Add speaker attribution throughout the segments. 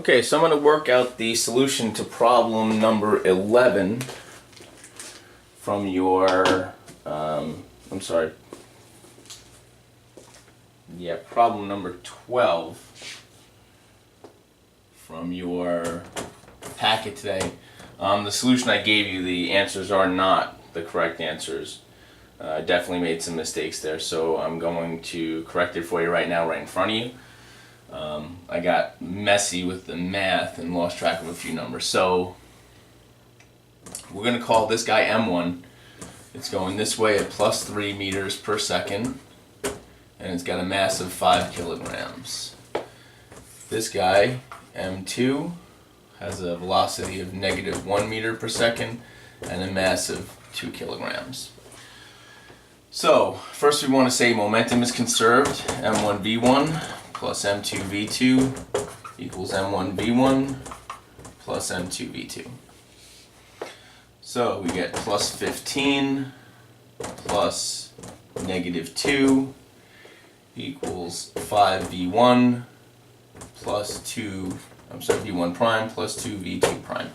Speaker 1: Okay, so I'm going to work out the solution to problem number 11 from your, problem number 12 from your packet today. The solution I gave you, the answers are not the correct answers. I definitely made some mistakes there, so I'm going to correct it for you right now, right in front of you. I got messy with the math and lost track of a few numbers. So we're going to call this guy M1. It's going this way at plus 3 meters per second, and it's got a mass of 5 kilograms. This guy, M2, has a velocity of negative 1 meter per second and a mass of 2 kilograms. So first we want to say momentum is conserved. M1v1 plus M2v2 equals M1v1 plus M2v2. So we get plus 15 plus negative 2 equals 5v1 plus v1 prime plus 2v2 prime.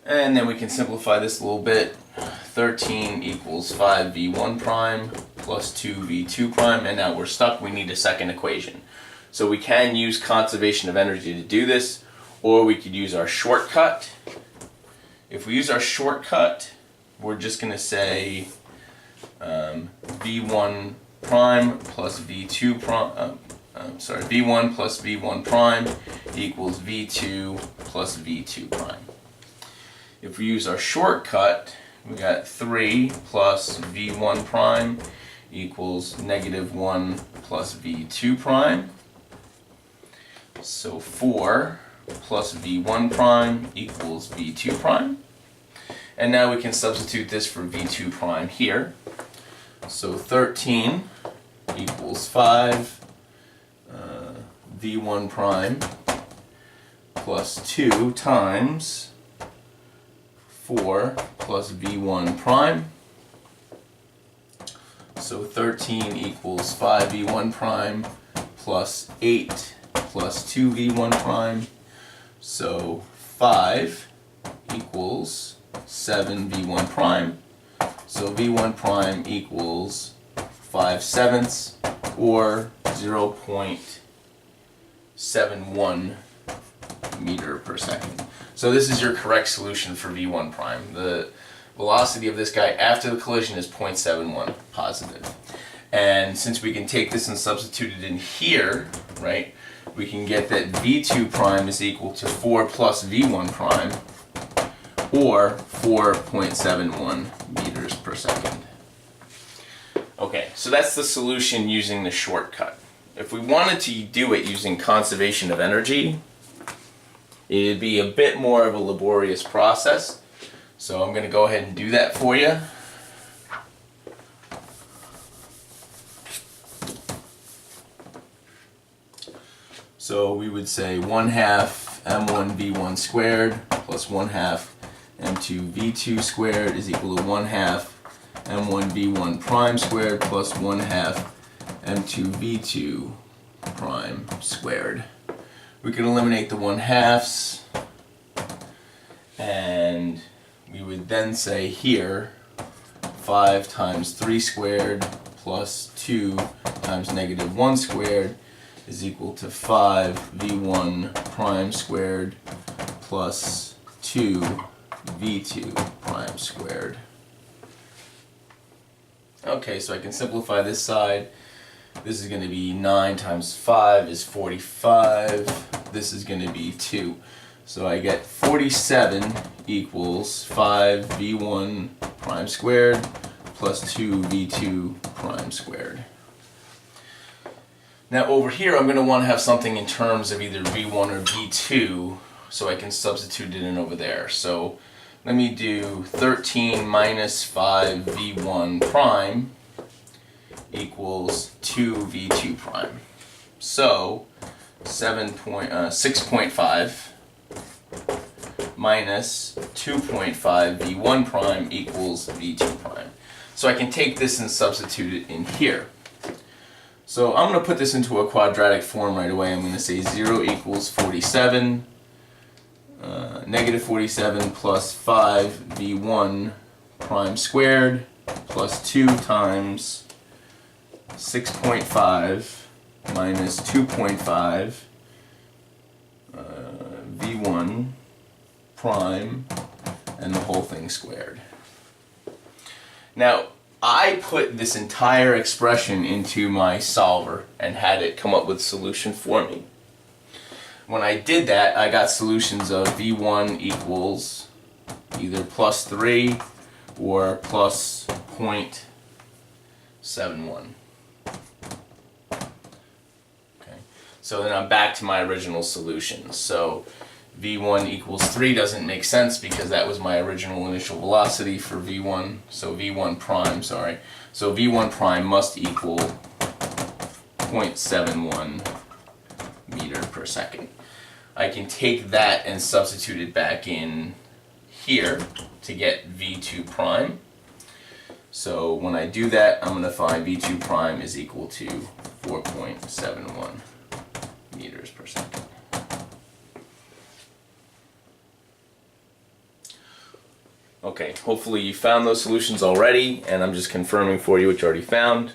Speaker 1: And then we can simplify this a little bit. 13 equals 5v1 prime plus 2v2 prime, and now we're stuck. We need a second equation. So we can use conservation of energy to do this, or we could use our shortcut. If we use our shortcut, we're just going to say v1 prime plus v2 prime, v1 plus v1 prime equals v2 plus v2 prime. If we use our shortcut, we got 3 plus v1 prime equals negative 1 plus v2 prime. So 4 plus v1 prime equals v2 prime. And now we can substitute this for v2 prime here. So 13 equals 5 v1 prime plus 2 times 4 plus v1 prime. So 13 equals 5v1 prime plus 8 plus 2v1 prime. So 5 equals 7v1 prime. So v1 prime equals 5/7 or 0.71 meter per second. So this is your correct solution for v1 prime. The velocity of this guy after the collision is 0.71 positive. And since we can take this and substitute it in here, right, we can get that v2 prime is equal to 4 plus v1 prime, or 4.71 meters per second. Okay, so that's the solution using the shortcut. If we wanted to do it using conservation of energy, it'd be a bit more of a laborious process. So I'm going to go ahead and do that for you. So we would say 1/2 m1v1 squared plus 1/2 m2v2 squared is equal to 1/2 m1v1 prime squared plus 1/2 m2v2 prime squared. We can eliminate the 1/2s, and we would then say here 5 times 3 squared plus 2 times negative 1 squared is equal to 5v1 prime squared plus 2v2 prime squared. Okay, so I can simplify this side. This is going to be 9 times 5 is 45. This is going to be 2. So I get 47 equals 5v1 prime squared plus 2v2 prime squared. Now over here I'm going to want to have something in terms of either v1 or v2, so I can substitute it in over there. So let me do 13 minus 5v1 prime equals 2v2 prime. So 6.5 minus 2.5 v1 prime equals v2 prime. So I can take this and substitute it in here. So I'm going to put this into a quadratic form right away. I'm going to say 0 equals 47, negative 47 plus 5v1 prime squared plus 2 times 6.5 minus 2.5 v1 prime and the whole thing squared. Now, I put this entire expression into my solver and had it come up with a solution for me. When I did that, I got solutions of v1 equals either plus 3 or plus 0.71. Okay. So then I'm back to my original solution. So v1 equals 3 doesn't make sense because that was my original initial velocity for v1. So v1 prime, sorry. So v1 prime must equal 0.71 meter per second. I can take that and substitute it back in here to get v2 prime. So when I do that, I'm going to find v2 prime is equal to 4.71 meters per second. Okay, hopefully you found those solutions already, and I'm just confirming for you what you already found.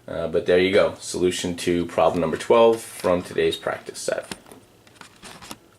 Speaker 1: But there you go, solution to problem number 12 from today's practice set.